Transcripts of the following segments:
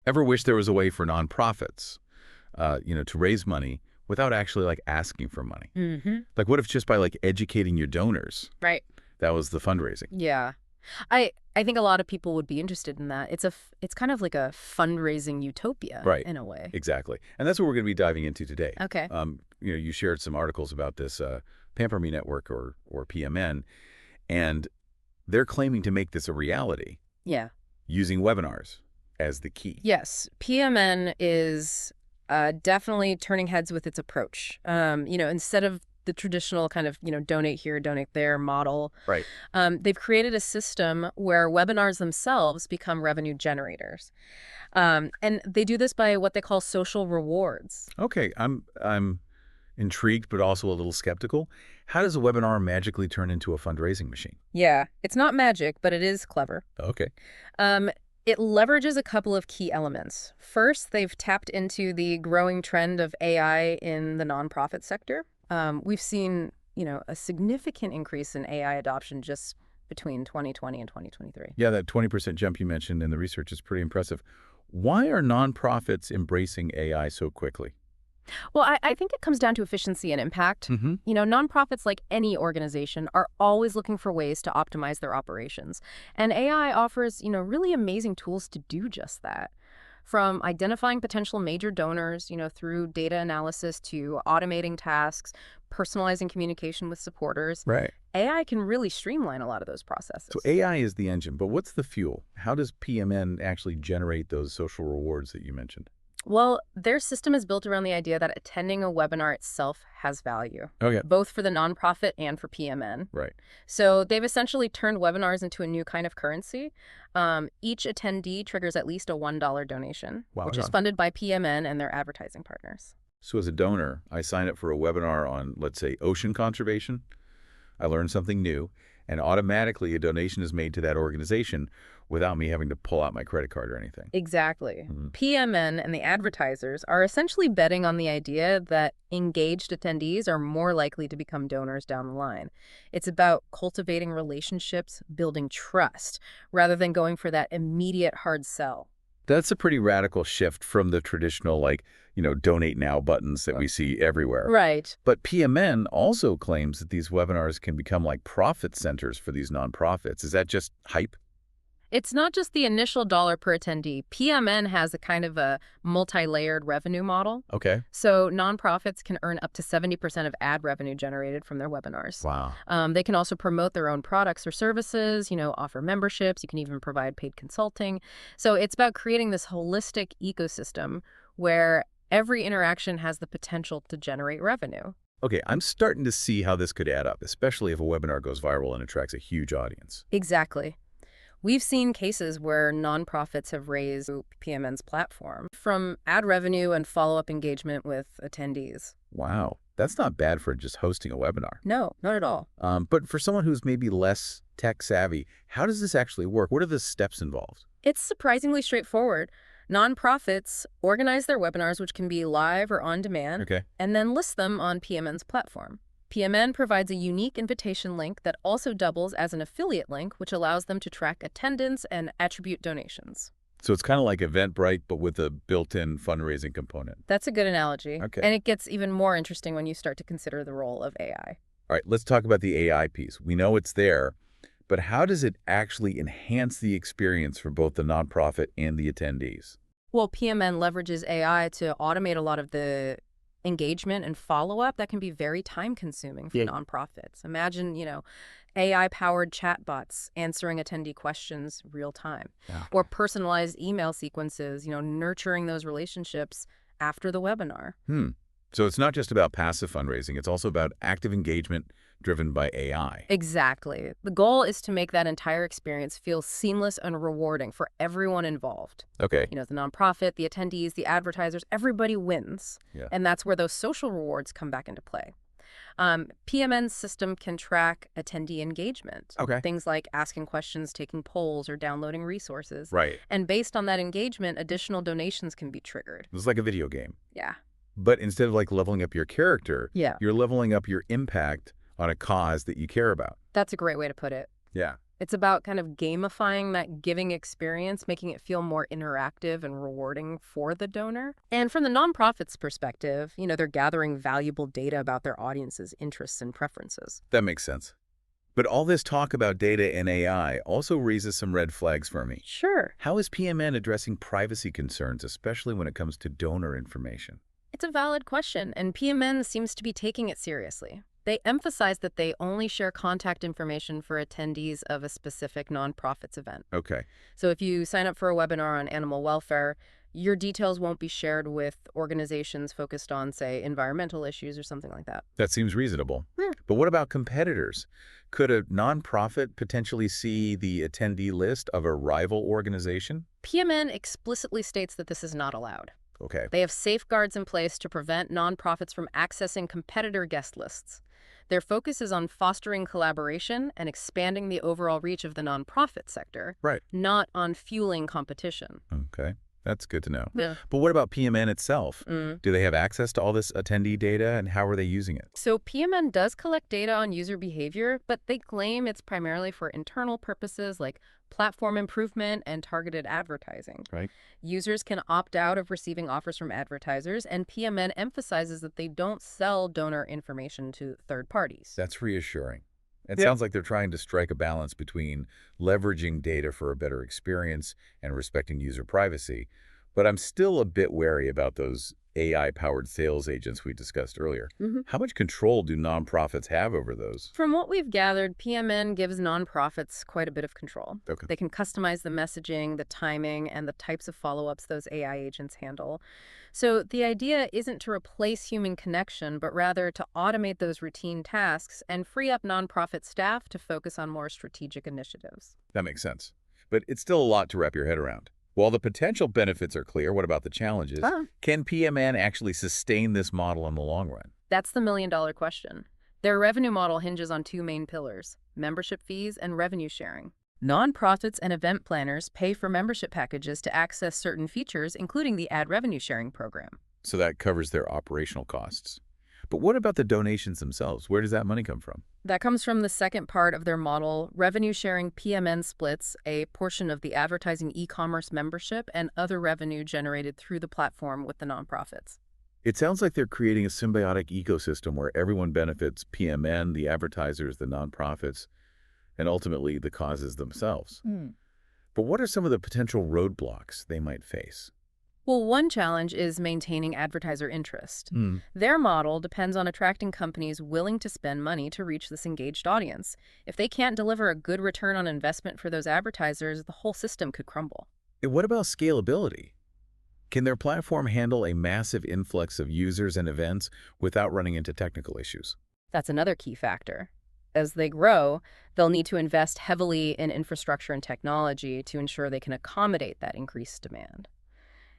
Ever wish there was a way for nonprofits, to raise money without actually like asking for money? Like what if just by like educating your donors, Right. that was the fundraising? Yeah. I think a lot of people would be interested in that. It's kind of like a fundraising utopia Right. in a way. Exactly. And that's what we're going to be diving into today. Okay. You shared some articles about this Pamper Me Network or PMN, and they're claiming to make this a reality Yeah. using webinars as the key. Yes. PMN is definitely turning heads with its approach. Instead of the traditional kind of, donate here, donate there model, Right. they've created a system where webinars themselves become revenue generators. And they do this by what they call social rewards. Okay. I'm intrigued, but also a little skeptical. How does a webinar magically turn into a fundraising machine? Yeah, it's not magic, but it is clever. Okay. It leverages a couple of key elements. First, they've tapped into the growing trend of AI in the nonprofit sector. We've seen, a significant increase in AI adoption just between 2020 and 2023. Yeah, that 20% jump you mentioned in the research is pretty impressive. Why are nonprofits embracing AI so quickly? Well, I think it comes down to efficiency and impact. Nonprofits, like any organization, are always looking for ways to optimize their operations. And AI offers, really amazing tools to do just that. From identifying potential major donors, through data analysis to automating tasks, personalizing communication with supporters, Right. AI can really streamline a lot of those processes. So AI is the engine, but what's the fuel? How does PMN actually generate those social rewards that you mentioned? Well, their system is built around the idea that attending a webinar itself has value, Okay. both for the nonprofit and for PMN. Right. So they've essentially turned webinars into a new kind of currency. Each attendee triggers at least a $1 donation, Wow. which is funded by PMN and their advertising partners. So as a donor, I sign up for a webinar on, let's say, ocean conservation. I learn something new, and automatically a donation is made to that organization without me having to pull out my credit card or anything. Exactly. PMN and the advertisers are essentially betting on the idea that engaged attendees are more likely to become donors down the line. It's about cultivating relationships, building trust, rather than going for that immediate hard sell. That's a pretty radical shift from the traditional, donate now buttons that we see everywhere. Right. But PMN also claims that these webinars can become like profit centers for these nonprofits. Is that just hype? It's not just the initial dollar per attendee. PMN has a kind of a multi-layered revenue model. Okay. So nonprofits can earn up to 70% of ad revenue generated from their webinars. Wow. They can also promote their own products or services, offer memberships. You can even provide paid consulting. So it's about creating this holistic ecosystem where every interaction has the potential to generate revenue. Okay, I'm starting to see how this could add up, especially if a webinar goes viral and attracts a huge audience. Exactly. We've seen cases where nonprofits have raised PMN's platform from ad revenue and follow-up engagement with attendees. Wow, that's not bad for just hosting a webinar. No, not at all. But for someone who's maybe less tech savvy, how does this actually work? What are the steps involved? It's surprisingly straightforward. Nonprofits organize their webinars, which can be live or on demand, Okay. and then list them on PMN's platform. PMN provides a unique invitation link that also doubles as an affiliate link, which allows them to track attendance and attribute donations. So it's kind of like Eventbrite, but with a built-in fundraising component. That's a good analogy. Okay. And it gets even more interesting when you start to consider the role of AI. All right, let's talk about the AI piece. We know it's there, but how does it actually enhance the experience for both the nonprofit and the attendees? Well, PMN leverages AI to automate a lot of the engagement and follow-up that can be very time-consuming for nonprofits. Imagine, AI-powered chatbots answering attendee questions real time, or personalized email sequences, nurturing those relationships after the webinar. So it's not just about passive fundraising, it's also about active engagement driven by AI. Exactly. The goal is to make that entire experience feel seamless and rewarding for everyone involved. Okay. The nonprofit, the attendees, the advertisers, everybody wins. Yeah. And that's where those social rewards come back into play. PMN's system can track attendee engagement. Okay. Things like asking questions, taking polls, or downloading resources. Right. And based on that engagement, additional donations can be triggered. It's like a video game. Yeah. But instead of like leveling up your character, Yeah. you're leveling up your impact on a cause that you care about. That's a great way to put it. Yeah. It's about kind of gamifying that giving experience, making it feel more interactive and rewarding for the donor. And from the nonprofit's perspective, they're gathering valuable data about their audience's interests and preferences. That makes sense. But all this talk about data and AI also raises some red flags for me. Sure. How is PMN addressing privacy concerns, especially when it comes to donor information? It's a valid question, and PMN seems to be taking it seriously. They emphasize that they only share contact information for attendees of a specific nonprofit's event. Okay, So if you sign up for a webinar on animal welfare, your details won't be shared with organizations focused on, say, environmental issues or something like that. that seems reasonable. Yeah. But what about competitors? Could a nonprofit potentially see the attendee list of a rival organization? PMN explicitly states that this is not allowed. Okay, They have safeguards in place to prevent nonprofits from accessing competitor guest lists. Their focus is on fostering collaboration and expanding the overall reach of the nonprofit sector, right. not on fueling competition. Okay, that's good to know. Yeah. But what about PMN itself? Mm. Do they have access to all this attendee data, and how are they using it? So PMN does collect data on user behavior, but they claim it's primarily for internal purposes like platform improvement and targeted advertising. Right. Users can opt out of receiving offers from advertisers, and PMN emphasizes that they don't sell donor information to third parties. That's reassuring. It Yeah. sounds like they're trying to strike a balance between leveraging data for a better experience and respecting user privacy. But I'm still a bit wary about those AI-powered sales agents we discussed earlier. Mhm. How much control do nonprofits have over those? From what we've gathered, PMN gives nonprofits quite a bit of control. Okay. They can customize the messaging, the timing, and the types of follow-ups those AI agents handle. So the idea isn't to replace human connection, but rather to automate those routine tasks and free up nonprofit staff to focus on more strategic initiatives. That makes sense. But it's still a lot to wrap your head around. While the potential benefits are clear, what about the challenges? Can PMN actually sustain this model in the long run? That's the million-dollar question. Their revenue model hinges on two main pillars: membership fees and revenue sharing. Nonprofits and event planners pay for membership packages to access certain features, including the ad revenue sharing program. So that covers their operational costs. But what about the donations themselves? Where does that money come from? That comes from the second part of their model. Revenue sharing PMN splits a portion of the advertising e-commerce membership and other revenue generated through the platform with the nonprofits. It sounds like they're creating a symbiotic ecosystem where everyone benefits: PMN, the advertisers, the nonprofits, and ultimately the causes themselves. But what are some of the potential roadblocks they might face? Well, one challenge is maintaining advertiser interest. Their model depends on attracting companies willing to spend money to reach this engaged audience. If they can't deliver a good return on investment for those advertisers, the whole system could crumble. And what about scalability? Can their platform handle a massive influx of users and events without running into technical issues? That's another key factor. As they grow, they'll need to invest heavily in infrastructure and technology to ensure they can accommodate that increased demand.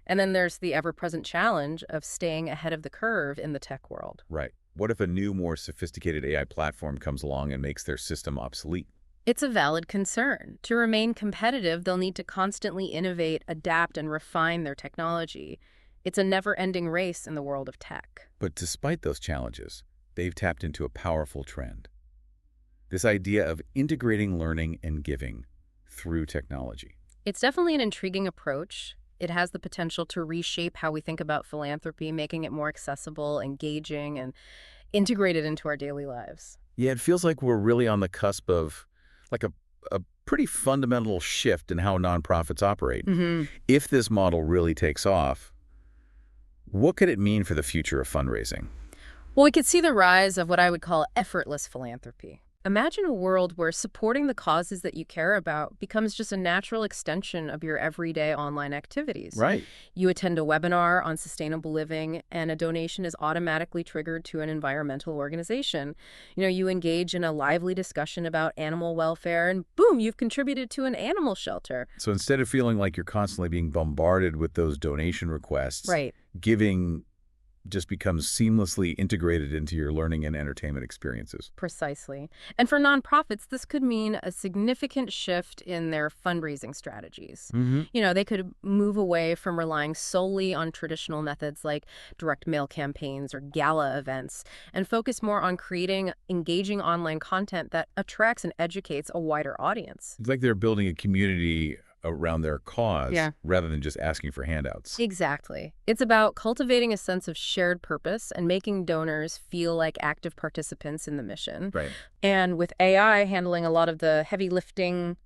And then there's the ever-present challenge of staying ahead of the curve in the tech world. Right. What if a new, more sophisticated AI platform comes along and makes their system obsolete? It's a valid concern. To remain competitive, they'll need to constantly innovate, adapt, and refine their technology. It's a never-ending race in the world of tech. But despite those challenges, they've tapped into a powerful trend. This idea of integrating learning and giving through technology. It's definitely an intriguing approach. It has the potential to reshape how we think about philanthropy, making it more accessible, engaging, and integrated into our daily lives. Yeah, it feels like we're really on the cusp of like a pretty fundamental shift in how nonprofits operate. If this model really takes off, what could it mean for the future of fundraising? Well, we could see the rise of what I would call effortless philanthropy. Imagine a world where supporting the causes that you care about becomes just a natural extension of your everyday online activities. Right. You attend a webinar on sustainable living, and a donation is automatically triggered to an environmental organization. You engage in a lively discussion about animal welfare, and boom, you've contributed to an animal shelter. So instead of feeling like you're constantly being bombarded with those donation requests, Right. giving just becomes seamlessly integrated into your learning and entertainment experiences. Precisely. And for nonprofits, this could mean a significant shift in their fundraising strategies. Mm-hmm. They could move away from relying solely on traditional methods like direct mail campaigns or gala events and focus more on creating engaging online content that attracts and educates a wider audience. It's like they're building a community around their cause Yeah. rather than just asking for handouts. Exactly. It's about cultivating a sense of shared purpose and making donors feel like active participants in the mission. Right. And with AI handling a lot of the heavy lifting,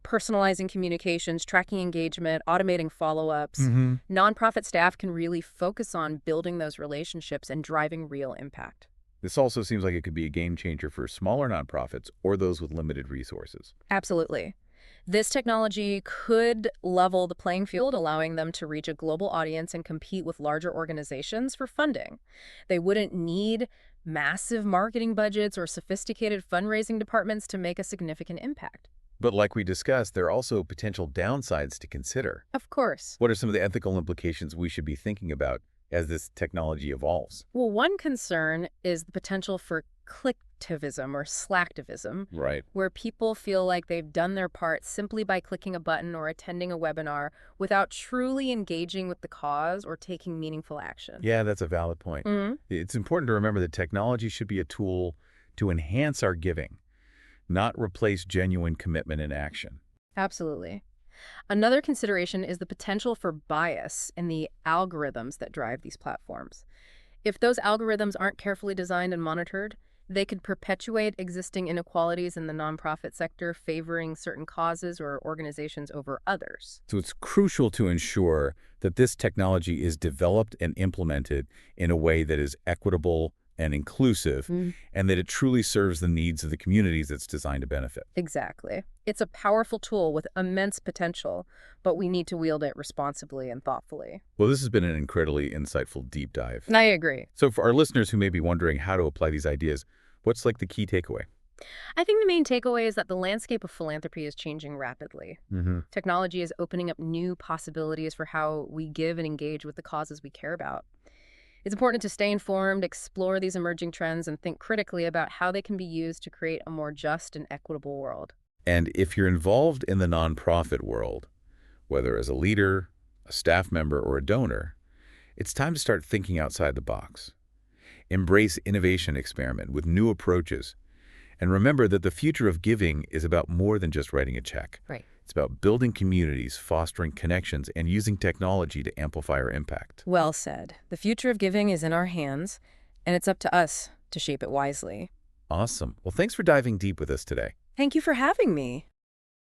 personalizing communications, tracking engagement, automating follow-ups, Mm-hmm. nonprofit staff can really focus on building those relationships and driving real impact. This also seems like it could be a game changer for smaller nonprofits or those with limited resources. Absolutely. This technology could level the playing field, allowing them to reach a global audience and compete with larger organizations for funding. They wouldn't need massive marketing budgets or sophisticated fundraising departments to make a significant impact. But like we discussed, there are also potential downsides to consider. Of course. What are some of the ethical implications we should be thinking about as this technology evolves? Well, one concern is the potential for clicktivism or slacktivism, Right. where people feel like they've done their part simply by clicking a button or attending a webinar without truly engaging with the cause or taking meaningful action. Yeah, that's a valid point. Mhm. It's important to remember that technology should be a tool to enhance our giving, not replace genuine commitment and action. Absolutely. Another consideration is the potential for bias in the algorithms that drive these platforms. If those algorithms aren't carefully designed and monitored, they could perpetuate existing inequalities in the nonprofit sector, favoring certain causes or organizations over others. So it's crucial to ensure that this technology is developed and implemented in a way that is equitable and inclusive, Mm. and that it truly serves the needs of the communities it's designed to benefit. Exactly. It's a powerful tool with immense potential, but we need to wield it responsibly and thoughtfully. Well, this has been an incredibly insightful deep dive. And I agree. So for our listeners who may be wondering how to apply these ideas, what's like the key takeaway? I think the main takeaway is that the landscape of philanthropy is changing rapidly. Mm-hmm. Technology is opening up new possibilities for how we give and engage with the causes we care about. It's important to stay informed, explore these emerging trends, and think critically about how they can be used to create a more just and equitable world. And if you're involved in the nonprofit world, whether as a leader, a staff member, or a donor, it's time to start thinking outside the box. Embrace innovation, experiment with new approaches, and remember that the future of giving is about more than just writing a check. Right. It's about building communities, fostering connections, and using technology to amplify our impact. Well said. The future of giving is in our hands, and it's up to us to shape it wisely. Awesome. Well, thanks for diving deep with us today. Thank you for having me.